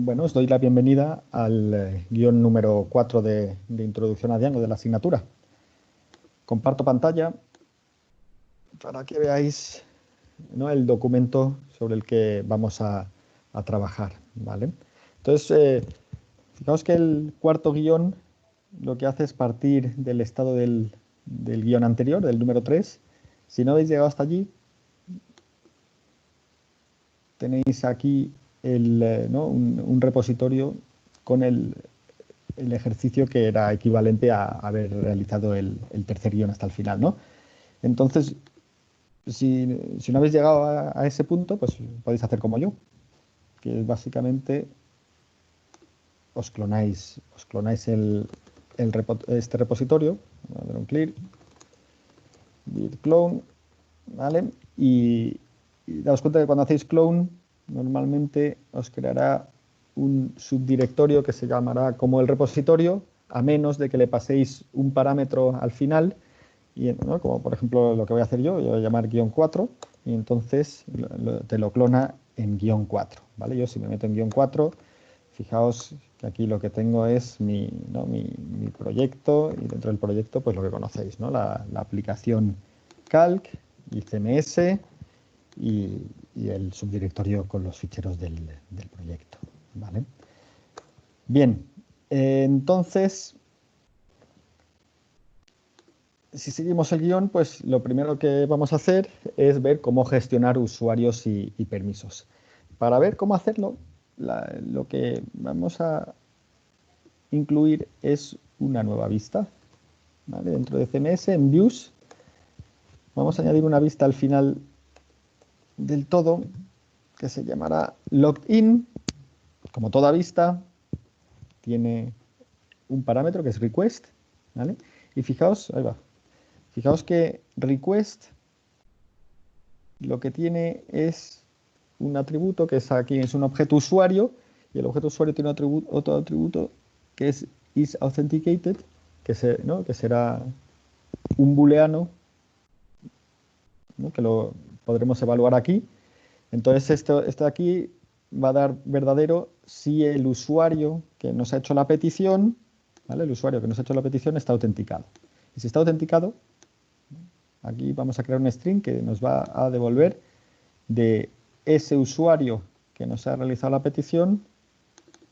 Bueno, os doy la bienvenida al guión número 4 de Introducción a Django de la asignatura. Comparto pantalla para que veáis, ¿no?, el documento sobre el que vamos a trabajar, ¿vale? Entonces, fijaos que el cuarto guión lo que hace es partir del estado del guión anterior, del número 3. Si no habéis llegado hasta allí, tenéis aquí ¿no?, un repositorio con el ejercicio que era equivalente a haber realizado el tercer guión hasta el final, ¿no? Entonces, si no habéis llegado a ese punto, pues podéis hacer como yo, que es básicamente os clonáis este repositorio, voy a dar un clic, git clone, ¿vale? Y daos cuenta que cuando hacéis clone, normalmente os creará un subdirectorio que se llamará como el repositorio, a menos de que le paséis un parámetro al final, ¿no?, como por ejemplo lo que voy a hacer yo voy a llamar guión 4, y entonces te lo clona en guión 4, ¿vale? Yo si me meto en guión 4, fijaos que aquí lo que tengo es mi proyecto, y dentro del proyecto pues lo que conocéis, ¿no?, la aplicación Calc y CMS y el subdirectorio con los ficheros del proyecto, ¿vale? Bien, entonces, si seguimos el guión, pues lo primero que vamos a hacer es ver cómo gestionar usuarios y permisos. Para ver cómo hacerlo, lo que vamos a incluir es una nueva vista, ¿vale? Dentro de CMS, en Views, vamos a añadir una vista al final del todo que se llamará Logged In. Como toda vista, tiene un parámetro que es request, ¿vale? Y fijaos, ahí va, fijaos que request lo que tiene es un atributo que es aquí, es un objeto usuario, y el objeto usuario tiene otro atributo que es isAuthenticated, ¿no?, que será un booleano, ¿no?, que lo podremos evaluar aquí. Entonces esto de aquí va a dar verdadero si el usuario que nos ha hecho la petición, ¿vale?, el usuario que nos ha hecho la petición está autenticado. Y si está autenticado, aquí vamos a crear un string que nos va a devolver de ese usuario que nos ha realizado la petición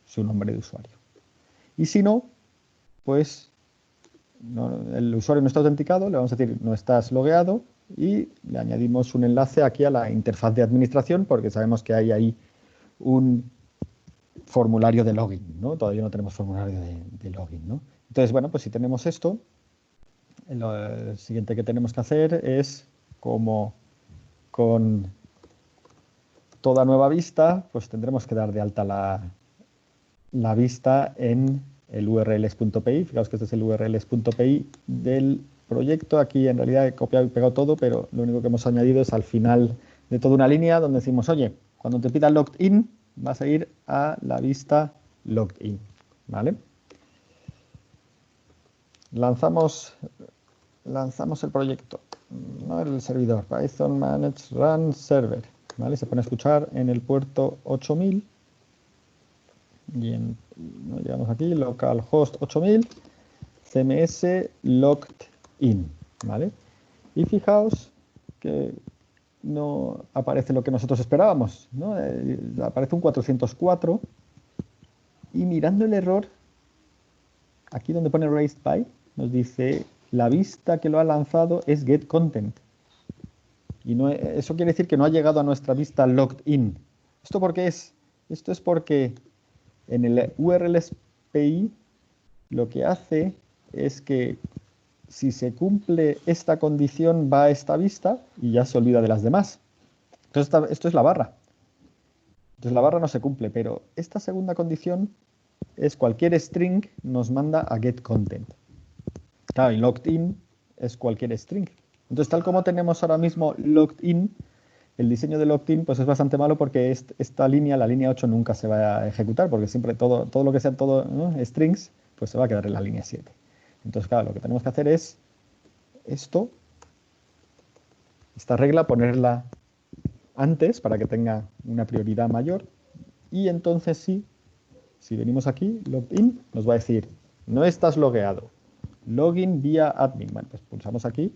su nombre de usuario. Y si no, pues el usuario no está autenticado, le vamos a decir no estás logueado y le añadimos un enlace aquí a la interfaz de administración porque sabemos que hay ahí un formulario de login, ¿no? Todavía no tenemos formulario de login, ¿no? Entonces, bueno, pues si tenemos esto, lo siguiente que tenemos que hacer es, como con toda nueva vista, pues tendremos que dar de alta la vista en el urls.py. Fijaos que este es el urls.py del proyecto. Aquí en realidad he copiado y pegado todo, pero lo único que hemos añadido es al final de toda una línea donde decimos, oye, cuando te pida logged in, vas a ir a la vista logged in, ¿vale? Lanzamos el proyecto, no el servidor, Python manage run server, ¿vale? Se pone a escuchar en el puerto 8000 y ¿no?, llegamos aquí, localhost 8000, CMS logged in, ¿vale? Y fijaos que no aparece lo que nosotros esperábamos, ¿no? Aparece un 404 y mirando el error, aquí donde pone raised by, nos dice la vista que lo ha lanzado es getContent. Y no, eso quiere decir que no ha llegado a nuestra vista logged in. ¿Esto por qué es? Esto es porque en el urls.py lo que hace es que si se cumple esta condición va a esta vista y ya se olvida de las demás. Entonces esto es la barra. Entonces la barra no se cumple, pero esta segunda condición es cualquier string nos manda a getContent. Claro, y logged in es cualquier string. Entonces, tal como tenemos ahora mismo logged in, el diseño de logged in pues es bastante malo porque esta línea, la línea 8, nunca se va a ejecutar porque siempre todo lo que sea ¿no?, strings, pues se va a quedar en la línea 7. Entonces, claro, lo que tenemos que hacer es esta regla, ponerla antes para que tenga una prioridad mayor y entonces sí si venimos aquí, login, nos va a decir, no estás logueado. Login vía admin. Bueno, pues pulsamos aquí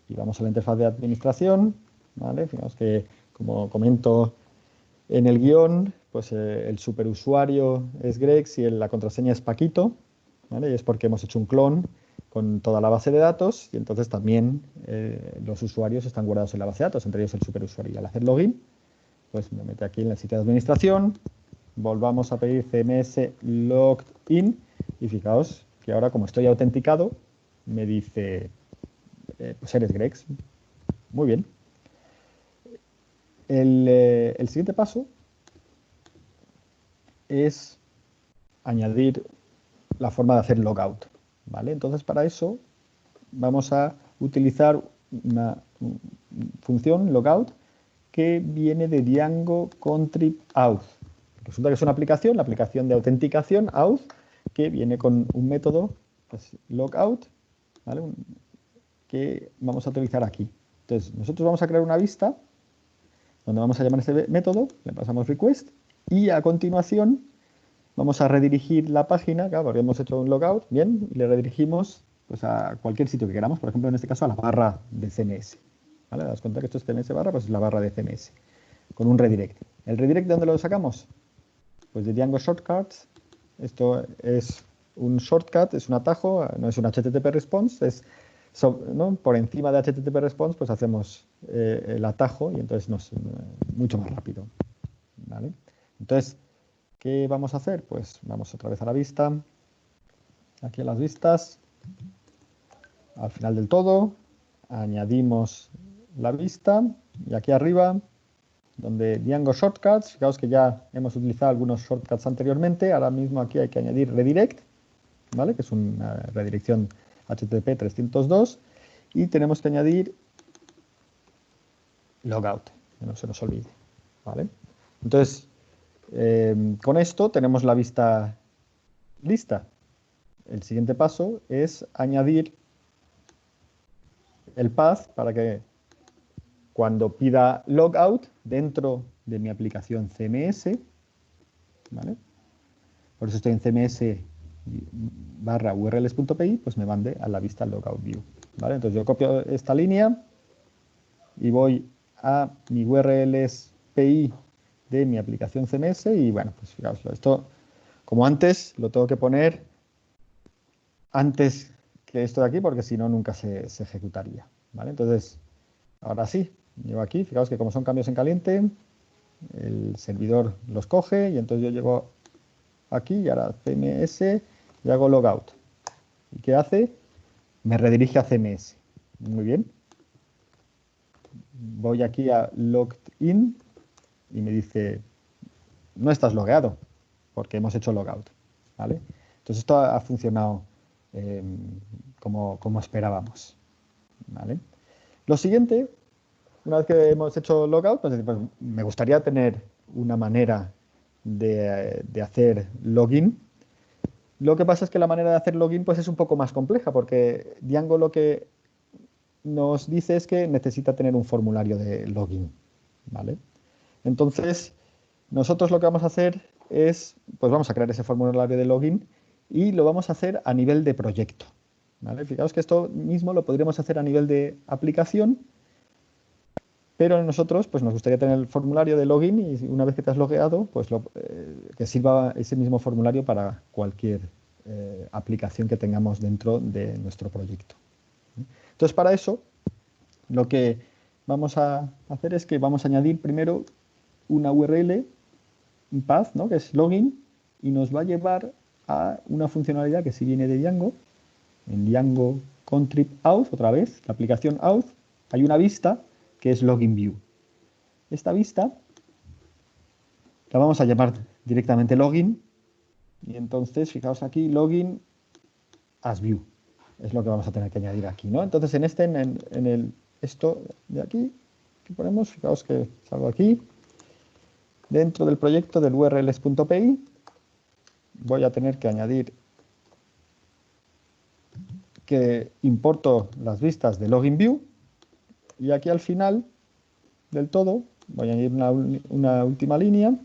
y vamos a la interfaz de administración, ¿vale? Fijaos que, como comento en el guión, pues el superusuario es Grex y la contraseña es Paquito, ¿vale? Y es porque hemos hecho un clon con toda la base de datos y entonces también los usuarios están guardados en la base de datos, entre ellos el superusuario. Y al hacer login, pues me mete aquí en el sitio de administración, volvamos a pedir CMS logged in y fijaos que ahora, como estoy autenticado, me dice, pues eres Grex. Muy bien. El siguiente paso es añadir la forma de hacer logout, ¿vale? Entonces, para eso vamos a utilizar una función logout que viene de Django Contrib Auth. Resulta que es una aplicación, la aplicación de autenticación Auth, que viene con un método, pues, logout, ¿vale? Que vamos a utilizar aquí. Entonces, nosotros vamos a crear una vista donde vamos a llamar este método, le pasamos request y a continuación vamos a redirigir la página, claro, porque hemos hecho un logout, bien, y le redirigimos pues, a cualquier sitio que queramos, por ejemplo, en este caso a la barra de CMS. ¿Vale? Das cuenta que esto es CMS barra, pues es la barra de CMS, con un redirect. ¿El redirect de dónde lo sacamos? Pues de Django Shortcuts. Esto es un shortcut, es un atajo, no es un HTTP response, es ¿no? Por encima de HTTP response, pues hacemos el atajo y entonces mucho más rápido. ¿Vale? Entonces, ¿qué vamos a hacer? Pues vamos otra vez a la vista, aquí a las vistas, al final del todo, añadimos la vista y aquí arriba, donde Django Shortcuts, fijaos que ya hemos utilizado algunos shortcuts anteriormente, ahora mismo aquí hay que añadir redirect, ¿vale? Que es una redirección HTTP 302, y tenemos que añadir logout, que no se nos olvide, ¿vale? Entonces, con esto tenemos la vista lista. El siguiente paso es añadir el path para que cuando pida logout dentro de mi aplicación CMS, ¿vale? Por eso estoy en CMS barra urls.py, pues me mande a la vista logout view, ¿vale? Entonces yo copio esta línea y voy a mi URLs PI de mi aplicación CMS y bueno, pues fijaos, esto como antes lo tengo que poner antes que esto de aquí porque si no nunca se ejecutaría, ¿vale? Entonces, ahora sí, llevo aquí, fijaos que como son cambios en caliente, el servidor los coge y entonces yo llego aquí y ahora CMS y hago logout. ¿Y qué hace? Me redirige a CMS. Muy bien. Voy aquí a logged in y me dice, no estás logueado porque hemos hecho logout, ¿vale? Entonces esto ha funcionado como esperábamos, ¿vale? Lo siguiente, una vez que hemos hecho logout, pues me gustaría tener una manera de hacer login. Lo que pasa es que la manera de hacer login pues, es un poco más compleja, porque Django lo que nos dice es que necesita tener un formulario de login, ¿vale? Entonces, nosotros lo que vamos a hacer es, pues vamos a crear ese formulario de login y lo vamos a hacer a nivel de proyecto, ¿vale? Fijaos que esto mismo lo podríamos hacer a nivel de aplicación, pero nosotros pues, nos gustaría tener el formulario de login y una vez que te has logueado, pues que sirva ese mismo formulario para cualquier aplicación que tengamos dentro de nuestro proyecto. Entonces, para eso, lo que vamos a hacer es que vamos a añadir primero una URL, un path, ¿no? Que es login, y nos va a llevar a una funcionalidad que si viene de Django, en Django Contrib Auth, otra vez, la aplicación Auth, hay una vista que es Login View. Esta vista la vamos a llamar directamente Login, y entonces, fijaos aquí, Login as View. Es lo que vamos a tener que añadir aquí, ¿no? Entonces, esto de aquí, que ponemos, fijaos que salgo aquí, dentro del proyecto del urls.py, voy a tener que añadir que importo las vistas de Login View, y aquí al final del todo voy a añadir una última línea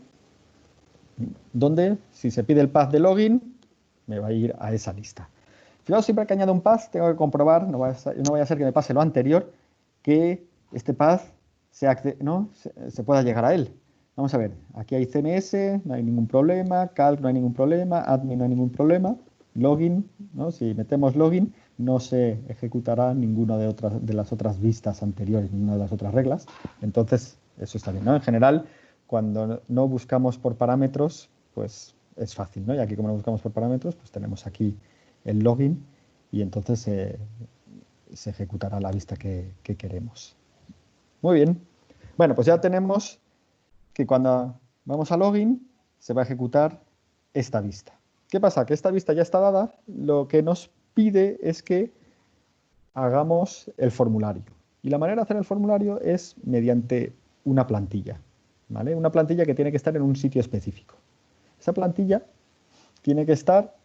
donde si se pide el path de login, me va a ir a esa lista. Fijaos, siempre que añado un path, tengo que comprobar, no vaya a ser que me pase lo anterior, que este path se pueda llegar a él. Vamos a ver, aquí hay CMS, no hay ningún problema, calc no hay ningún problema, admin no hay ningún problema, login, ¿no? Si metemos login, no se ejecutará ninguna de las otras vistas anteriores, ninguna de las otras reglas. Entonces, eso está bien, ¿no? En general, cuando no buscamos por parámetros, pues es fácil, ¿no? Y aquí como no buscamos por parámetros, pues tenemos aquí el login y entonces se ejecutará la vista que queremos. Muy bien. Bueno, pues ya tenemos que cuando vamos a login se va a ejecutar esta vista. ¿Qué pasa? Que esta vista ya está dada, lo que nos pide es que hagamos el formulario. Y la manera de hacer el formulario es mediante una plantilla, ¿vale? Una plantilla que tiene que estar en un sitio específico. Esa plantilla tiene que estar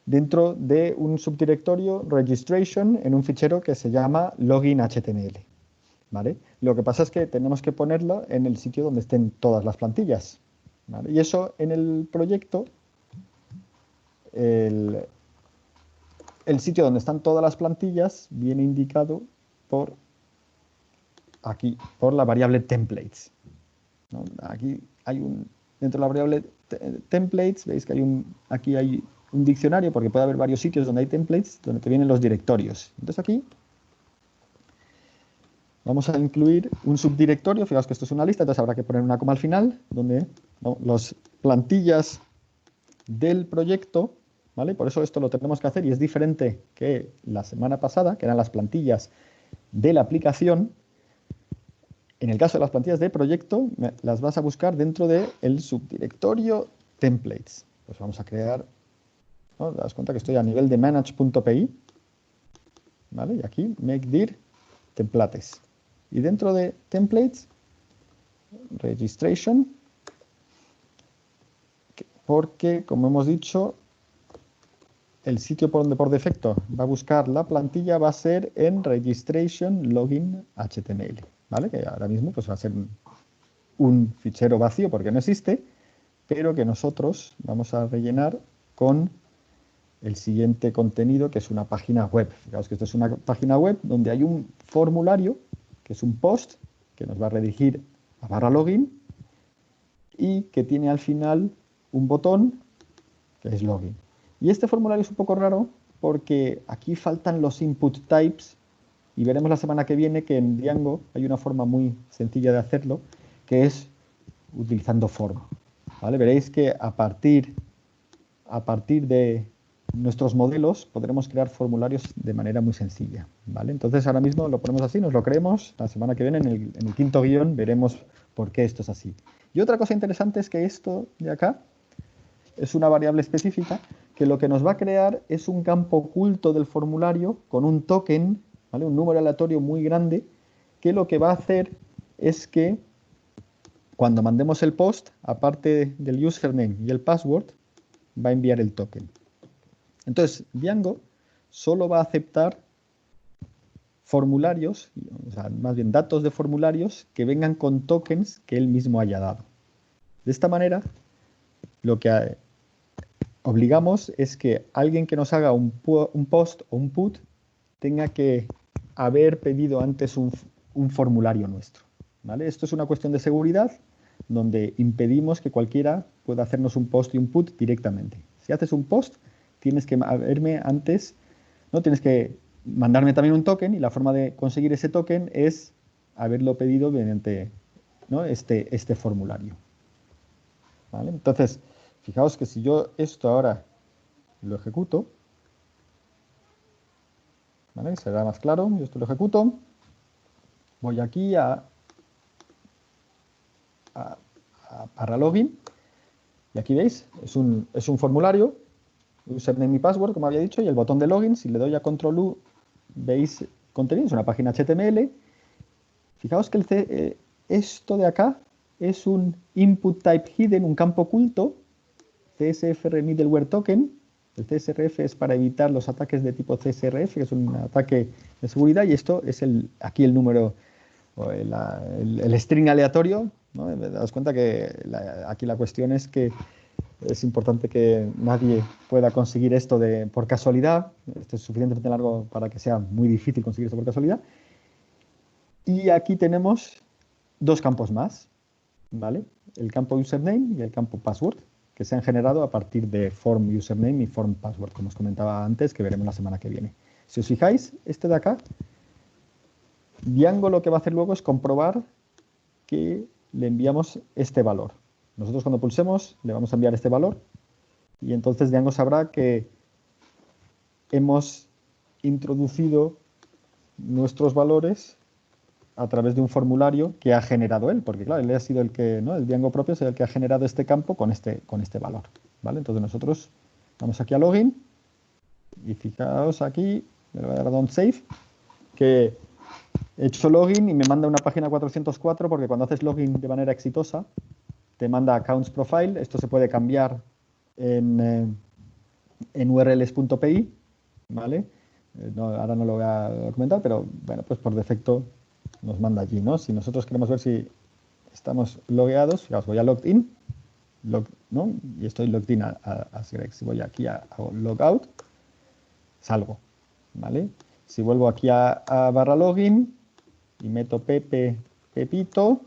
dentro de un subdirectorio registration en un fichero que se llama login.html, ¿vale? Lo que pasa es que tenemos que ponerlo en el sitio donde estén todas las plantillas, ¿vale? Y eso en el proyecto, el sitio donde están todas las plantillas viene indicado por aquí, por la variable templates, ¿no? Aquí hay dentro de la variable templates, veis que aquí hay un diccionario, porque puede haber varios sitios donde hay templates, donde te vienen los directorios. Entonces aquí vamos a incluir un subdirectorio, fijaos que esto es una lista, entonces habrá que poner una coma al final, donde las plantillas del proyecto, ¿vale? Por eso esto lo tenemos que hacer y es diferente que la semana pasada, que eran las plantillas de la aplicación. En el caso de las plantillas de proyecto, las vas a buscar dentro del subdirectorio templates. Pues vamos a crear, ¿no? Te das cuenta que estoy a nivel de manage.py, ¿vale? Y aquí make dir templates. Y dentro de templates, registration, porque como hemos dicho, el sitio por donde por defecto va a buscar la plantilla va a ser en registration login HTML, ¿vale? Que ahora mismo pues va a ser un fichero vacío porque no existe, pero que nosotros vamos a rellenar con el siguiente contenido, que es una página web. Fijaos que esto es una página web donde hay un formulario, que es un post, que nos va a redirigir a /login y que tiene al final un botón que es login. Y este formulario es un poco raro porque aquí faltan los input types y veremos la semana que viene que en Django hay una forma muy sencilla de hacerlo, que es utilizando form, ¿vale? Veréis que a partir de nuestros modelos podremos crear formularios de manera muy sencilla, ¿vale? Entonces ahora mismo lo ponemos así, nos lo creemos, la semana que viene en el quinto guión veremos por qué esto es así. Y otra cosa interesante es que esto de acá es una variable específica que lo que nos va a crear es un campo oculto del formulario con un token, ¿vale? Un número aleatorio muy grande, que lo que va a hacer es que cuando mandemos el post, aparte del username y el password, va a enviar el token. Entonces, Django solo va a aceptar formularios, o sea, más bien datos de formularios que vengan con tokens que él mismo haya dado. De esta manera, lo que obligamos es que alguien que nos haga un post o un put tenga que haber pedido antes un formulario nuestro, ¿vale? Esto es una cuestión de seguridad donde impedimos que cualquiera pueda hacernos un post y un put directamente. Si haces un post, tienes que haberme antes, ¿no? Tienes que mandarme también un token y la forma de conseguir ese token es haberlo pedido mediante, ¿no? este formulario, ¿vale? Entonces, fijaos que si yo esto ahora lo ejecuto, ¿vale? Será más claro, yo esto lo ejecuto, voy aquí para login y aquí veis, es un formulario, username y password, como había dicho, y el botón de login, si le doy a control U, veis contenido, es una página HTML. Fijaos que esto de acá es un input type hidden, un campo oculto, CSRF middleware token. El CSRF es para evitar los ataques de tipo CSRF, que es un ataque de seguridad, y esto es aquí el número, o el string aleatorio, ¿no? Te das cuenta que aquí la cuestión es que Es importante que nadie pueda conseguir esto por casualidad. Esto es suficientemente largo para que sea muy difícil conseguir esto por casualidad. Y aquí tenemos dos campos más, ¿vale? El campo username y el campo password, que se han generado a partir de form username y form password, como os comentaba antes, que veremos la semana que viene. Si os fijáis, este de acá, Django lo que va a hacer luego es comprobar que le enviamos este valor. Nosotros cuando pulsemos le vamos a enviar este valor y entonces Django sabrá que hemos introducido nuestros valores a través de un formulario que ha generado él, porque claro, él ha sido el que, ¿no? El Django propio es el que ha generado este campo con este valor, ¿vale? Entonces nosotros vamos aquí a login y fijaos aquí, le voy a dar a don't save, que he hecho login y me manda una página 404 porque cuando haces login de manera exitosa te manda accounts profile, esto se puede cambiar en urls.pi, ¿vale? Ahora no lo voy a comentar, pero bueno, pues por defecto nos manda allí, ¿no? Si nosotros queremos ver si estamos logueados, fijaos, voy a login, ¿no? Y estoy logged in a Sgrex. Si voy aquí a logout, salgo, ¿vale? Si vuelvo aquí a barra login y meto Pepito,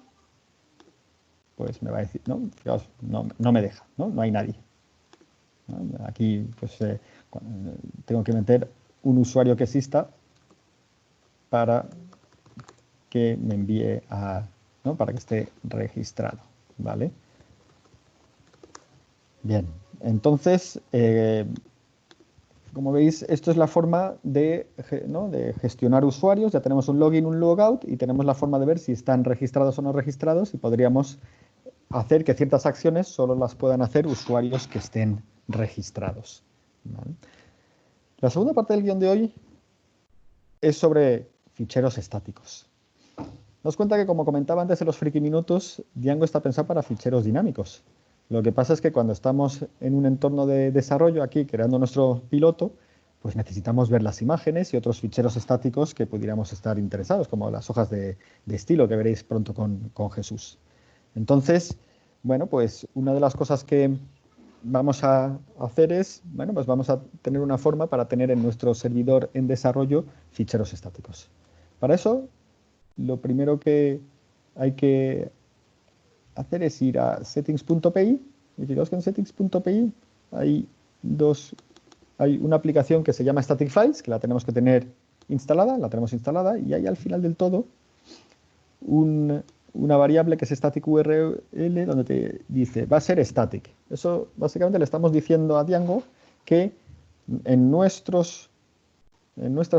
pues me va a decir, ¿no? Fijaos, no me deja, ¿no? No hay nadie, ¿no? Aquí, pues, tengo que meter un usuario que exista para que me envíe ¿no? Para que esté registrado, ¿vale? Bien, entonces, como veis, esto es la forma ¿no? de gestionar usuarios. Ya tenemos un login, un logout y tenemos la forma de ver si están registrados o no registrados y podríamos hacer que ciertas acciones solo las puedan hacer usuarios que estén registrados, ¿vale? La segunda parte del guión de hoy es sobre ficheros estáticos. Nos cuenta que, como comentaba antes en los friki minutos, Django está pensado para ficheros dinámicos. Lo que pasa es que cuando estamos en un entorno de desarrollo aquí, creando nuestro piloto, pues necesitamos ver las imágenes y otros ficheros estáticos que pudiéramos estar interesados, como las hojas de estilo que veréis pronto con Jesús. Entonces, bueno, pues una de las cosas que vamos a hacer es, bueno, pues vamos a tener una forma para tener en nuestro servidor en desarrollo ficheros estáticos. Para eso, lo primero que hay que hacer es ir a settings.py y fijaos que en settings.py hay hay una aplicación que se llama Static Files, que la tenemos que tener instalada, la tenemos instalada, y hay al final del todo una variable que es static URL donde te dice va a ser static. Eso básicamente le estamos diciendo a Django que en nuestras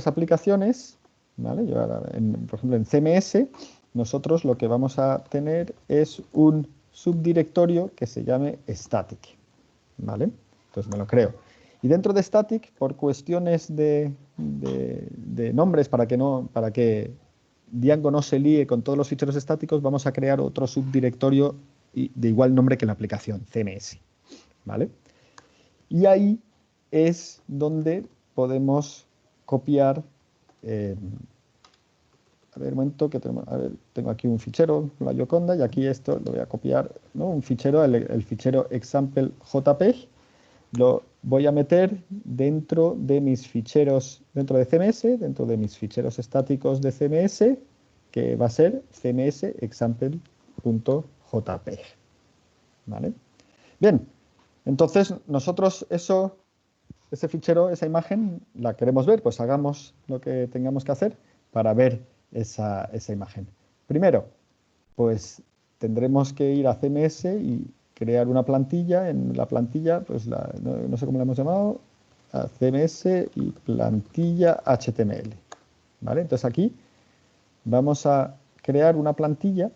aplicaciones, ¿vale? Yo ahora, por ejemplo, en CMS, nosotros lo que vamos a tener es un subdirectorio que se llame static, ¿vale? Entonces me lo creo. Y dentro de static, por cuestiones de nombres, para que Django no se líe con todos los ficheros estáticos, vamos a crear otro subdirectorio de igual nombre que la aplicación, CMS, ¿vale? Y ahí es donde podemos copiar. A ver, un momento, que tengo aquí un fichero, la Gioconda, y aquí esto lo voy a copiar, ¿no? Un fichero, el fichero example JPEG, lo voy a meter dentro de mis ficheros, dentro de CMS, dentro de mis ficheros estáticos de CMS, que va a ser cms example.jpg, ¿vale? Bien, entonces nosotros ese fichero, esa imagen, la queremos ver, pues hagamos lo que tengamos que hacer para ver esa imagen. Primero, pues tendremos que ir a CMS y crear una plantilla. En la plantilla, pues no sé cómo la hemos llamado, a CMS y plantilla HTML, ¿vale? Entonces aquí vamos a crear una plantilla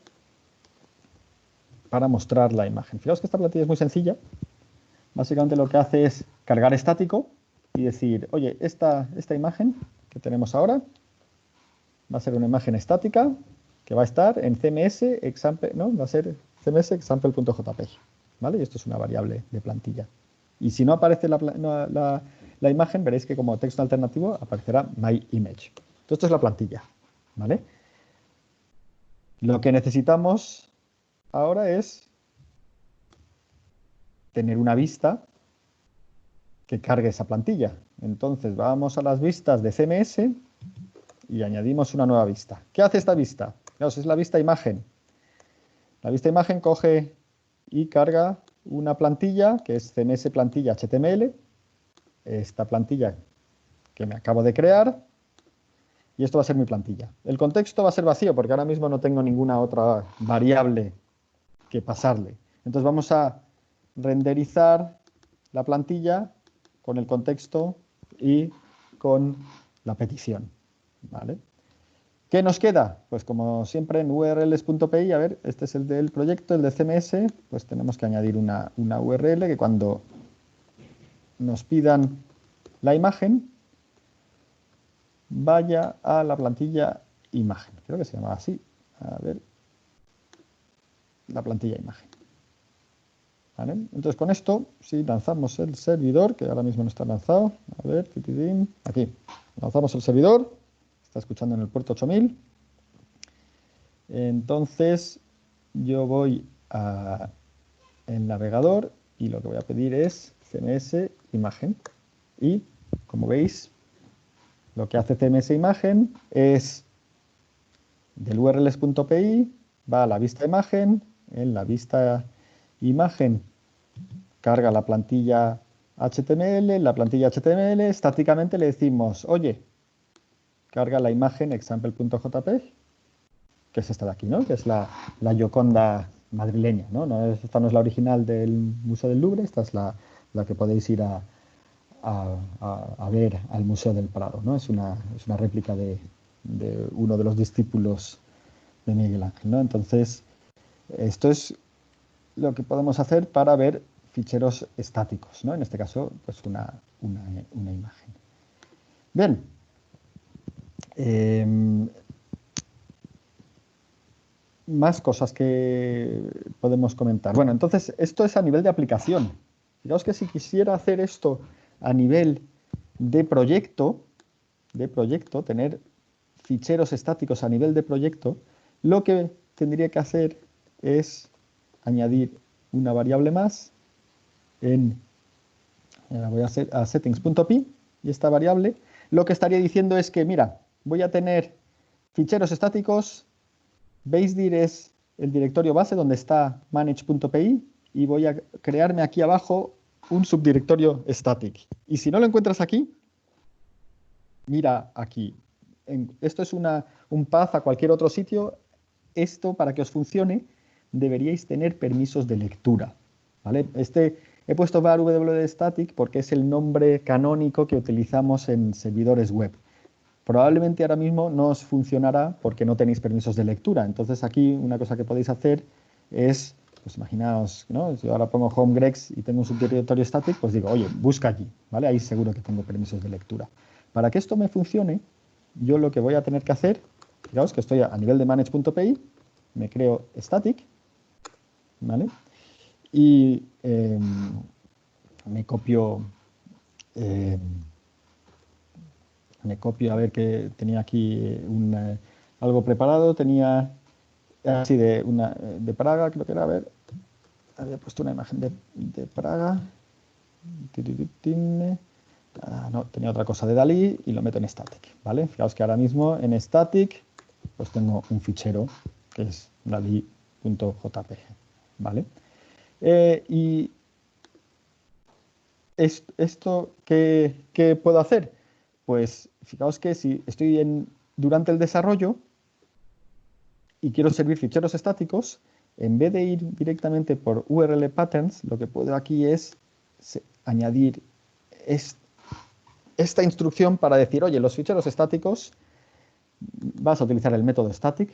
para mostrar la imagen. Fijaos que esta plantilla es muy sencilla. Básicamente lo que hace es cargar estático y decir, oye, esta imagen que tenemos ahora va a ser una imagen estática que va a estar en CMS example, ¿no? Va a ser CMS example.jpg, ¿vale? Y esto es una variable de plantilla. Y si no aparece la imagen, veréis que como texto alternativo aparecerá my image. Entonces, esto es la plantilla, ¿vale? Lo que necesitamos ahora es tener una vista que cargue esa plantilla. Entonces vamos a las vistas de CMS y añadimos una nueva vista. ¿Qué hace esta vista? Fijaos, es la vista imagen. La vista imagen coge y carga una plantilla que es CMS plantilla HTML, esta plantilla que me acabo de crear, y esto va a ser mi plantilla. El contexto va a ser vacío porque ahora mismo no tengo ninguna otra variable que pasarle. Entonces vamos a renderizar la plantilla con el contexto y con la petición, ¿vale? ¿Qué nos queda? Pues como siempre en urls.py, a ver, este es el del proyecto, el de CMS, pues tenemos que añadir una URL que cuando nos pidan la imagen vaya a la plantilla imagen. Creo que se llama así. A ver, la plantilla imagen. ¿Vale? Entonces con esto, si lanzamos el servidor, que ahora mismo no está lanzado, a ver, aquí, lanzamos el servidor, está escuchando en el puerto 8000. Entonces yo voy a el navegador y lo que voy a pedir es CMS imagen. Y como veis, lo que hace CMS imagen es del urls.py, va a la vista imagen, en la vista imagen carga la plantilla HTML, en la plantilla HTML estáticamente le decimos, oye, carga la imagen example.jpg, que es esta de aquí, ¿no? Que es la Gioconda madrileña, ¿no? Esta no es la original del Museo del Louvre, esta es la que podéis ir a ver al Museo del Prado, ¿no? Es una réplica de uno de los discípulos de Miguel Ángel, ¿no? Entonces, esto es lo que podemos hacer para ver ficheros estáticos, ¿no? En este caso, pues una imagen. Bien. Más cosas que podemos comentar. Bueno, entonces, esto es a nivel de aplicación. Fijaos que si quisiera hacer esto a nivel de proyecto, tener ficheros estáticos a nivel de proyecto, lo que tendría que hacer es añadir una variable más voy a hacer a settings.py, y esta variable lo que estaría diciendo es que, mira, voy a tener ficheros estáticos, basedir es el directorio base donde está manage.py y voy a crearme aquí abajo un subdirectorio static. Y si no lo encuentras aquí, mira aquí. Esto es un path a cualquier otro sitio. Esto, para que os funcione, deberíais tener permisos de lectura, ¿vale? He puesto var www.static porque es el nombre canónico que utilizamos en servidores web. Probablemente ahora mismo no os funcionará porque no tenéis permisos de lectura. Entonces aquí una cosa que podéis hacer es, pues imaginaos, ¿no? Si yo ahora pongo homegrex y tengo un subdirectorio static, pues digo, oye, busca allí, ¿vale? Ahí seguro que tengo permisos de lectura. Para que esto me funcione, yo lo que voy a tener que hacer, fijaos que estoy a nivel de manage.py, me creo static, ¿vale? Y me copio, a ver que tenía aquí algo preparado, tenía así de Praga, creo que era, a ver, había puesto una imagen de Praga, no, tenía otra cosa de Dalí y lo meto en static, ¿vale? Fijaos que ahora mismo en static pues tengo un fichero que es dalí.jpg, ¿vale? Y esto, ¿qué puedo hacer? Pues fijaos que si estoy durante el desarrollo y quiero servir ficheros estáticos, en vez de ir directamente por URL patterns, lo que puedo aquí es añadir esta instrucción para decir, oye, los ficheros estáticos, vas a utilizar el método static,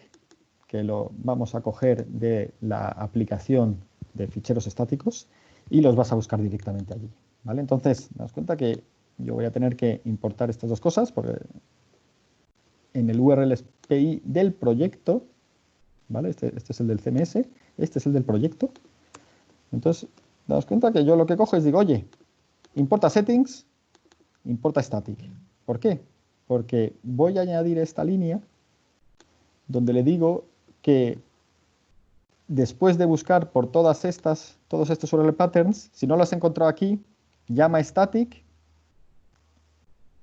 que lo vamos a coger de la aplicación de ficheros estáticos y los vas a buscar directamente allí, ¿vale? Entonces, daos cuenta que yo voy a tener que importar estas dos cosas porque en el URL API del proyecto, ¿vale? Este es el del CMS, este es el del proyecto. Entonces, daos cuenta que yo lo que cojo es digo, oye, importa settings, importa static. ¿Por qué? Porque voy a añadir esta línea donde le digo que después de buscar por todos estos URL patterns, si no lo has encontrado aquí, llama static,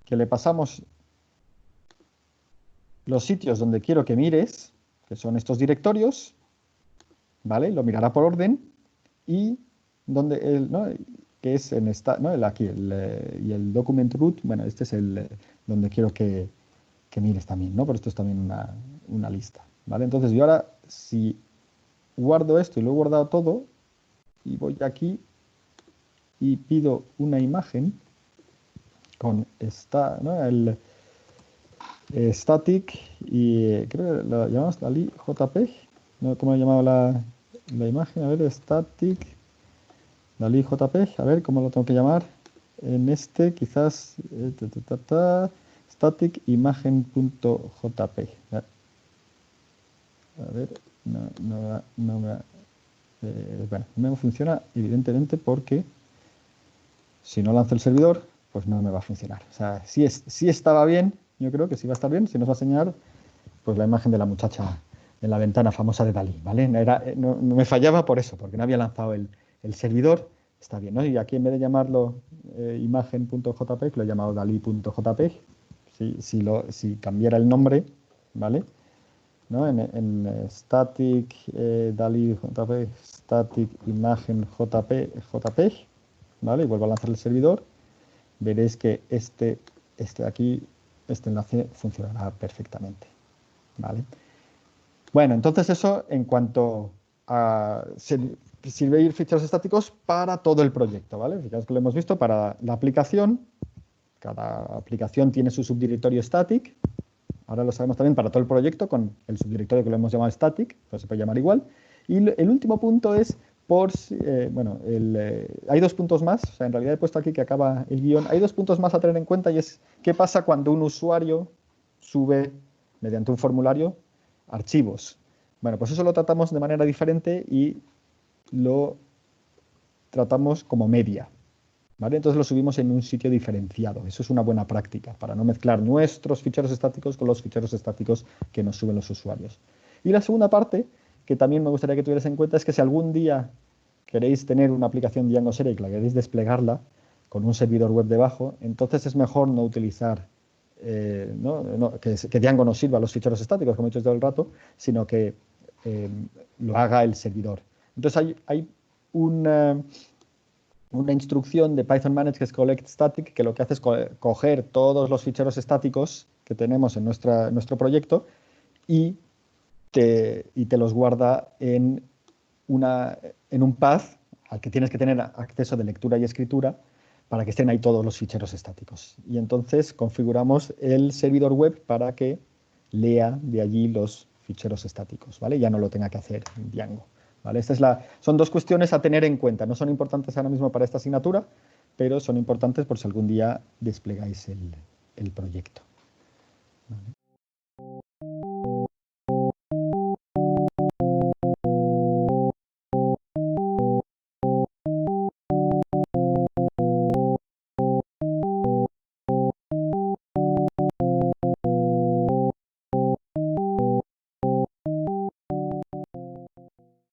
que le pasamos los sitios donde quiero que mires, que son estos directorios, ¿vale? Lo mirará por orden, y donde ¿no? Que es en esta, ¿no? Aquí, y el document root, bueno, este es donde quiero que mires también, ¿no? Pero esto es también una lista, ¿vale? Entonces yo ahora, si guardo esto y lo he guardado todo, y voy aquí y pido una imagen con esta, ¿no? El static, y creo que lo llamamos DALI JPEG, ¿no? ¿Cómo lo llamaba la imagen? A ver, static DALI JPEG, a ver cómo lo tengo que llamar. En este quizás static imagen.jpg. A ver, bueno, no me funciona evidentemente porque si no lanzo el servidor, pues no me va a funcionar. O sea, si estaba bien, yo creo que sí va a estar bien, si nos va a enseñar pues la imagen de la muchacha en la ventana famosa de Dalí, ¿vale? No me fallaba por eso, porque no había lanzado el servidor, está bien, ¿no? Y aquí en vez de llamarlo imagen.jpg, lo he llamado dalí.jpg. Si cambiara el nombre, ¿vale? ¿No? En static DALI JPEG, static imagen JPEG, ¿vale? Y vuelvo a lanzar el servidor, veréis que este aquí, este enlace funcionará perfectamente, ¿vale? Bueno, entonces eso en cuanto a servir ficheros estáticos para todo el proyecto, ¿vale? Fijaos que lo hemos visto para la aplicación. Cada aplicación tiene su subdirectorio static. Ahora lo sabemos también para todo el proyecto con el subdirectorio que lo hemos llamado static, pues se puede llamar igual. Y el último punto es bueno, hay dos puntos más, o sea, en realidad he puesto aquí que acaba el guión. Hay dos puntos más a tener en cuenta y es qué pasa cuando un usuario sube mediante un formulario archivos. Bueno, pues eso lo tratamos de manera diferente y lo tratamos como media, ¿vale? Entonces lo subimos en un sitio diferenciado. Eso es una buena práctica para no mezclar nuestros ficheros estáticos con los ficheros estáticos que nos suben los usuarios. Y la segunda parte, que también me gustaría que tuvierais en cuenta, es que si algún día queréis tener una aplicación Django seria y que la queréis desplegarla con un servidor web debajo, entonces es mejor no utilizar que Django nos sirva los ficheros estáticos, como he dicho todo el rato, sino que lo haga el servidor. Entonces hay una instrucción de Python Manage que es collect static, que lo que hace es coger todos los ficheros estáticos que tenemos en nuestro proyecto y te los guarda en un path al que tienes que tener acceso de lectura y escritura para que estén ahí todos los ficheros estáticos. Y entonces configuramos el servidor web para que lea de allí los ficheros estáticos, ¿vale? Ya no lo tenga que hacer en Django, ¿vale? Son dos cuestiones a tener en cuenta. No son importantes ahora mismo para esta asignatura, pero son importantes por si algún día desplegáis el proyecto, ¿vale?